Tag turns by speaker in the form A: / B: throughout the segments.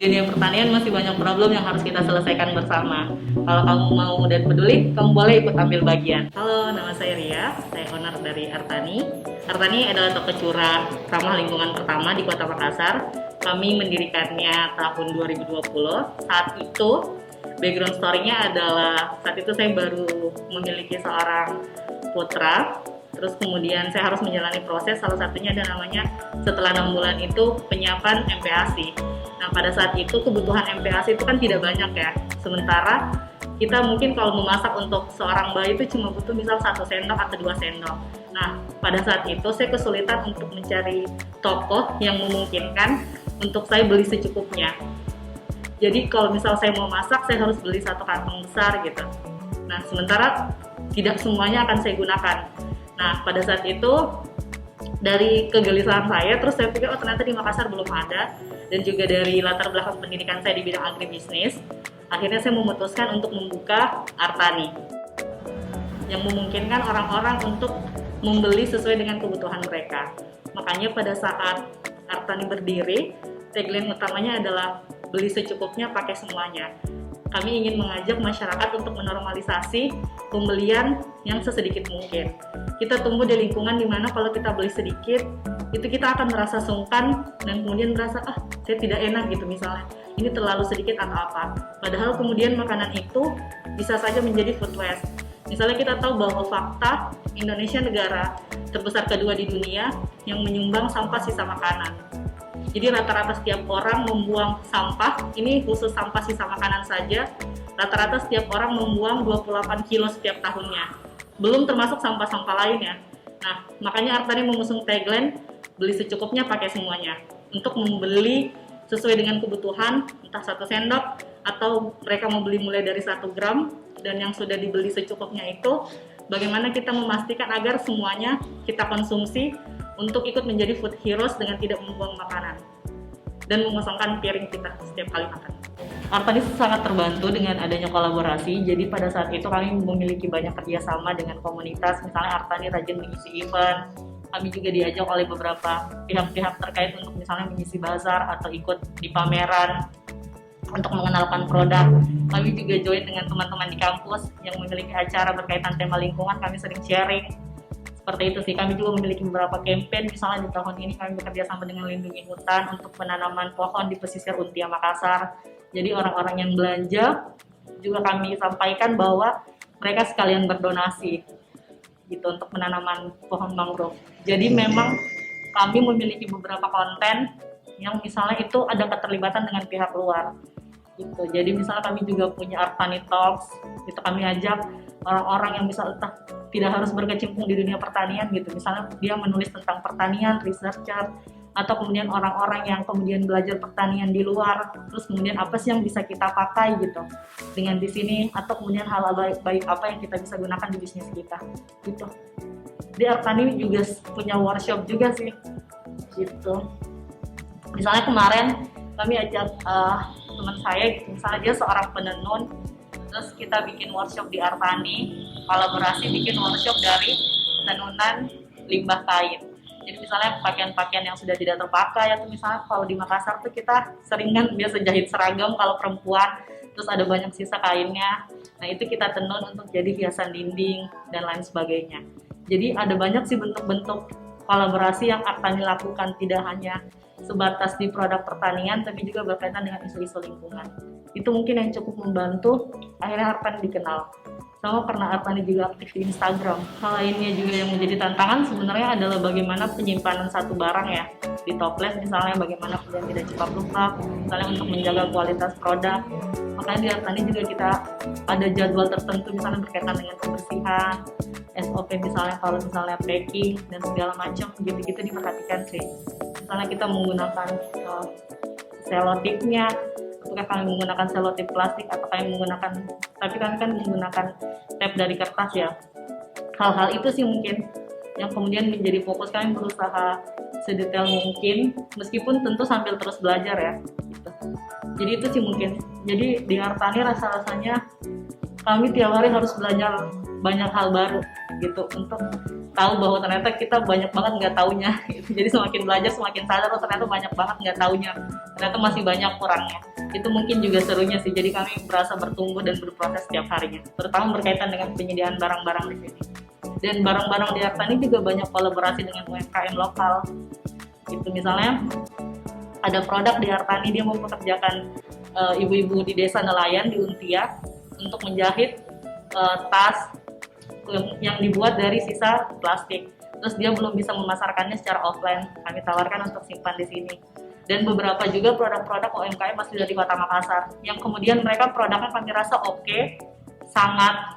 A: Dunia pertanian masih banyak problem yang harus kita selesaikan bersama. Kalau kamu mau dan peduli, kamu boleh ikut ambil bagian. Halo, nama saya Ria, saya owner dari Artani. Artani adalah toko curah ramah lingkungan pertama di Kota Makassar. Kami mendirikannya tahun 2020. Saat itu, background story-nya adalah saat itu saya baru memiliki seorang putra. Terus kemudian saya harus menjalani proses, salah satunya ada namanya setelah 6 bulan itu penyiapan MPASI. Nah, pada saat itu kebutuhan MPASI itu kan tidak banyak ya. Sementara kita mungkin kalau memasak untuk seorang bayi itu cuma butuh misal 1 sendok atau 2 sendok. Nah, pada saat itu saya kesulitan untuk mencari toko yang memungkinkan untuk saya beli secukupnya. Jadi kalau misal saya mau masak, saya harus beli 1 kantong besar gitu. Nah, sementara tidak semuanya akan saya gunakan. Nah, pada saat itu dari kegelisahan saya, terus saya pikir oh ternyata di Makassar belum ada, dan juga dari latar belakang pendidikan saya di bidang agribisnis, akhirnya saya memutuskan untuk membuka Artani yang memungkinkan orang-orang untuk membeli sesuai dengan kebutuhan mereka. Makanya pada saat Artani berdiri, tagline utamanya adalah beli secukupnya, pakai semuanya. Kami ingin mengajak masyarakat untuk menormalisasi pembelian yang sesedikit mungkin. Kita tumbuh di lingkungan dimana kalau kita beli sedikit, itu kita akan merasa sungkan dan kemudian merasa, saya tidak enak gitu misalnya. Ini terlalu sedikit atau apa. Padahal kemudian makanan itu bisa saja menjadi food waste. Misalnya kita tahu bahwa fakta Indonesia negara terbesar kedua di dunia yang menyumbang sampah sisa makanan. Jadi rata-rata setiap orang membuang sampah, ini khusus sampah sisa makanan saja, rata-rata setiap orang membuang 28 kilo setiap tahunnya. Belum termasuk sampah-sampah lainnya. Nah, makanya Artani mengusung tagline, beli secukupnya, pakai semuanya. Untuk membeli sesuai dengan kebutuhan, entah 1 sendok, atau mereka mau beli mulai dari 1 gram, dan yang sudah dibeli secukupnya itu, bagaimana kita memastikan agar semuanya kita konsumsi, untuk ikut menjadi food heroes dengan tidak membuang makanan dan mengosongkan piring kita setiap kali makan. Artani sangat terbantu dengan adanya kolaborasi, jadi pada saat itu kami memiliki banyak kerjasama dengan komunitas, misalnya Artani rajin mengisi event, kami juga diajak oleh beberapa pihak-pihak terkait untuk misalnya mengisi bazar atau ikut di pameran untuk mengenalkan produk. Kami juga join dengan teman-teman di kampus yang memiliki acara berkaitan tema lingkungan, kami sering sharing. Seperti itu sih, kami juga memiliki beberapa campaign, misalnya di tahun ini kami bekerja sama dengan Lindungi Hutan untuk penanaman pohon di pesisir Untia Makassar. Jadi orang-orang yang belanja juga kami sampaikan bahwa mereka sekalian berdonasi gitu untuk penanaman pohon mangrove. Jadi memang kami memiliki beberapa konten yang misalnya itu ada keterlibatan dengan pihak luar gitu. Jadi misalnya kami juga punya Artani Talks, itu kami ajak orang-orang yang misalnya tidak harus berkecimpung di dunia pertanian gitu, misalnya dia menulis tentang pertanian, researcher, atau kemudian orang-orang yang kemudian belajar pertanian di luar, terus kemudian apa sih yang bisa kita pakai gitu dengan di sini, atau kemudian hal baik apa yang kita bisa gunakan di bisnis kita gitu. Di Artani juga punya workshop juga sih gitu. Misalnya kemarin kami ajak teman saya gitu, misalnya dia seorang penenun, terus kita bikin workshop di Artani, kolaborasi bikin workshop dari tenunan limbah kain. Jadi misalnya pakaian-pakaian yang sudah tidak terpakai, atau misalnya kalau di Makassar tuh kita sering kan biasa jahit seragam kalau perempuan, terus ada banyak sisa kainnya. Nah itu kita tenun untuk jadi hiasan dinding dan lain sebagainya. Jadi ada banyak sih bentuk-bentuk kolaborasi yang Artani lakukan, tidak hanya sebatas di produk pertanian, tapi juga berkaitan dengan isu-isu lingkungan. Itu mungkin yang cukup membantu akhirnya Artani dikenal. Sama karena Artani juga aktif di Instagram. Hal lainnya juga yang menjadi tantangan sebenarnya adalah bagaimana penyimpanan satu barang ya. Di toples misalnya bagaimana kemudian tidak cepat rusak, misalnya untuk menjaga kualitas produk. Makanya di Artani juga kita ada jadwal tertentu misalnya berkaitan dengan kebersihan, SOP misalnya kalau misalnya packing dan segala macam, gitu-gitu diperhatikan sih. Misalnya kita menggunakan selotipnya, apakah kami menggunakan selotip plastik atau kami menggunakan, tapi kami kan menggunakan tape dari kertas ya. Hal-hal itu sih mungkin yang kemudian menjadi fokus kami, berusaha sedetail mungkin, meskipun tentu sambil terus belajar ya gitu. Jadi itu sih mungkin, jadi di Artani rasa-rasanya kami tiap hari harus belajar banyak hal baru gitu, untuk tahu bahwa ternyata kita banyak banget nggak taunya gitu. Jadi semakin belajar semakin sadar, ternyata banyak banget nggak taunya, ternyata masih banyak kurangnya. Itu mungkin juga serunya sih, jadi kami merasa bertumbuh dan berproses setiap harinya, terutama berkaitan dengan penyediaan barang-barang di sini. Dan barang-barang di Artani juga banyak kolaborasi dengan UMKM lokal. Gitu, misalnya ada produk di Artani, dia mempekerjakan ibu-ibu di desa nelayan di Untia untuk menjahit tas yang dibuat dari sisa plastik. Terus dia belum bisa memasarkannya secara offline, kami tawarkan untuk simpan di sini. Dan beberapa juga produk-produk UMKM masih dari Kota Makassar, yang kemudian mereka produknya kami rasa oke, sangat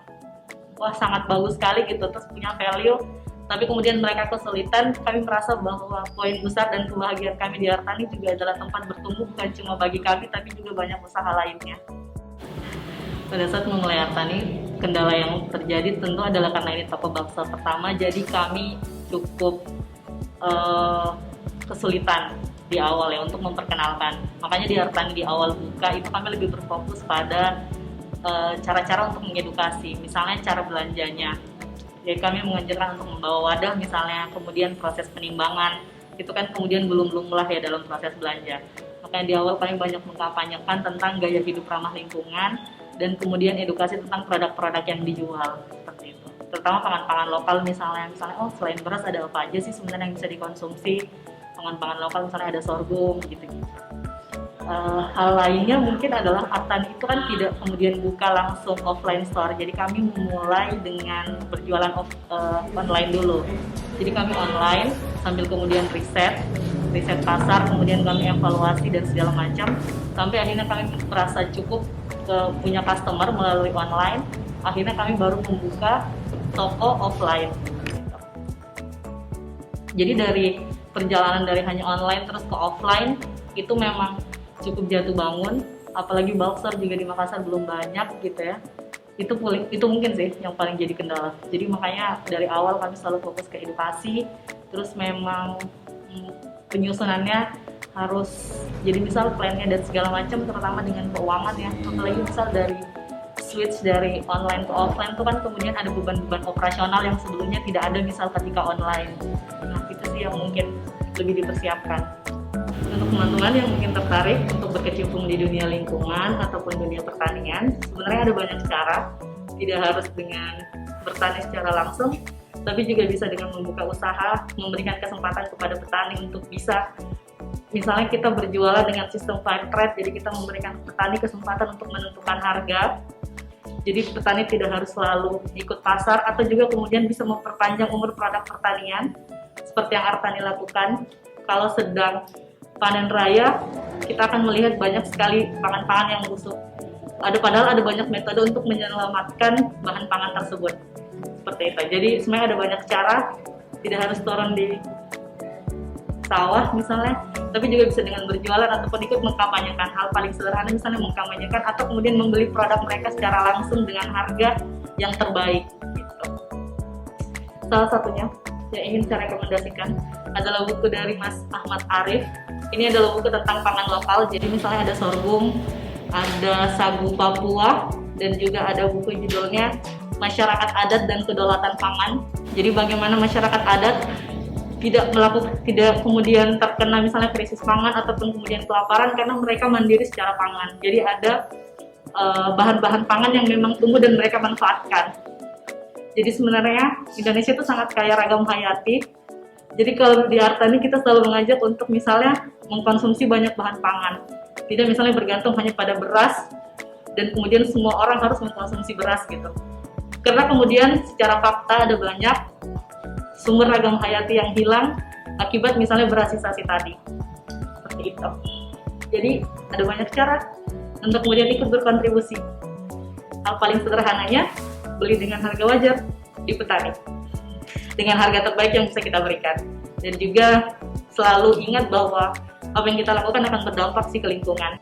A: bagus sekali gitu, terus punya value. Tapi kemudian mereka kesulitan, kami merasa bahwa poin besar dan kebahagiaan kami di Artani juga adalah tempat bertumbuh bukan cuma bagi kami, tapi juga banyak usaha lainnya. Pada saat memulai Artani, kendala yang terjadi tentu adalah karena ini toko bakso pertama, jadi kami cukup kesulitan di awal ya untuk memperkenalkan. Makanya di Artani di awal buka itu kami lebih berfokus pada cara-cara untuk mengedukasi, misalnya cara belanjanya. Jadi kami mengajarkan untuk membawa wadah misalnya, kemudian proses penimbangan, itu kan kemudian belum lah ya dalam proses belanja. Makanya di awal kami banyak mengkampanyekan tentang gaya hidup ramah lingkungan, dan kemudian edukasi tentang produk-produk yang dijual, seperti itu. Terutama pangan-pangan lokal misalnya oh selain beras ada apa aja sih sebenarnya yang bisa dikonsumsi, pangan-pangan lokal misalnya ada sorghum gitu-gitu. Hal lainnya mungkin adalah Artani itu kan tidak kemudian buka langsung offline store, jadi kami memulai dengan berjualan online dulu. Jadi kami online sambil kemudian riset pasar, kemudian kami evaluasi dan segala macam, sampai akhirnya kami merasa cukup punya customer melalui online. Akhirnya kami baru membuka toko offline. Jadi dari perjalanan dari hanya online terus ke offline itu memang cukup jatuh bangun, apalagi bulk store juga di Makassar belum banyak gitu ya. Itu mungkin sih yang paling jadi kendala. Jadi makanya dari awal kami selalu fokus ke edukasi, terus memang penyusunannya harus jadi misal plannya dan segala macam, terutama dengan keuangan ya. Apalagi misal dari switch dari online ke offline itu kan kemudian ada beban-beban operasional yang sebelumnya tidak ada misal ketika online. Nah itu sih yang mungkin lebih dipersiapkan. Untuk teman-teman yang mungkin tertarik untuk berkecimpung di dunia lingkungan ataupun dunia pertanian, sebenarnya ada banyak cara, tidak harus dengan bertani secara langsung, tapi juga bisa dengan membuka usaha, memberikan kesempatan kepada petani untuk bisa, misalnya kita berjualan dengan sistem fair trade, jadi kita memberikan petani kesempatan untuk menentukan harga, jadi petani tidak harus selalu ikut pasar, atau juga kemudian bisa memperpanjang umur produk pertanian, seperti yang Artani lakukan. Kalau sedang panen raya, kita akan melihat banyak sekali pangan-pangan yang busuk. Padahal ada banyak metode untuk menyelamatkan bahan pangan tersebut. Seperti itu. Jadi sebenarnya ada banyak cara, tidak harus turun di sawah misalnya, tapi juga bisa dengan berjualan ataupun ikut mengkampanyekan. Hal paling sederhana misalnya mengkampanyekan atau kemudian membeli produk mereka secara langsung dengan harga yang terbaik. Gitu. Salah satunya yang ingin saya rekomendasikan adalah buku dari Mas Ahmad Arif. Ini adalah buku tentang pangan lokal, jadi misalnya ada sorghum, ada sagu Papua, dan juga ada buku judulnya Masyarakat Adat dan Kedaulatan Pangan. Jadi bagaimana masyarakat adat tidak kemudian terkena misalnya krisis pangan ataupun kemudian kelaparan karena mereka mandiri secara pangan. Jadi ada bahan-bahan pangan yang memang tumbuh dan mereka manfaatkan. Jadi sebenarnya Indonesia itu sangat kaya ragam hayati. Jadi kalau di Artani kita selalu mengajak untuk misalnya mengkonsumsi banyak bahan pangan. Tidak misalnya bergantung hanya pada beras dan kemudian semua orang harus mengkonsumsi beras gitu. Karena kemudian secara fakta ada banyak sumber ragam hayati yang hilang akibat misalnya berasisasi tadi. Seperti itu. Jadi ada banyak cara untuk kemudian ikut berkontribusi. Hal paling sederhananya beli dengan harga wajar di petani, dengan harga terbaik yang bisa kita berikan. Dan juga selalu ingat bahwa apa yang kita lakukan akan berdampak sih ke lingkungan.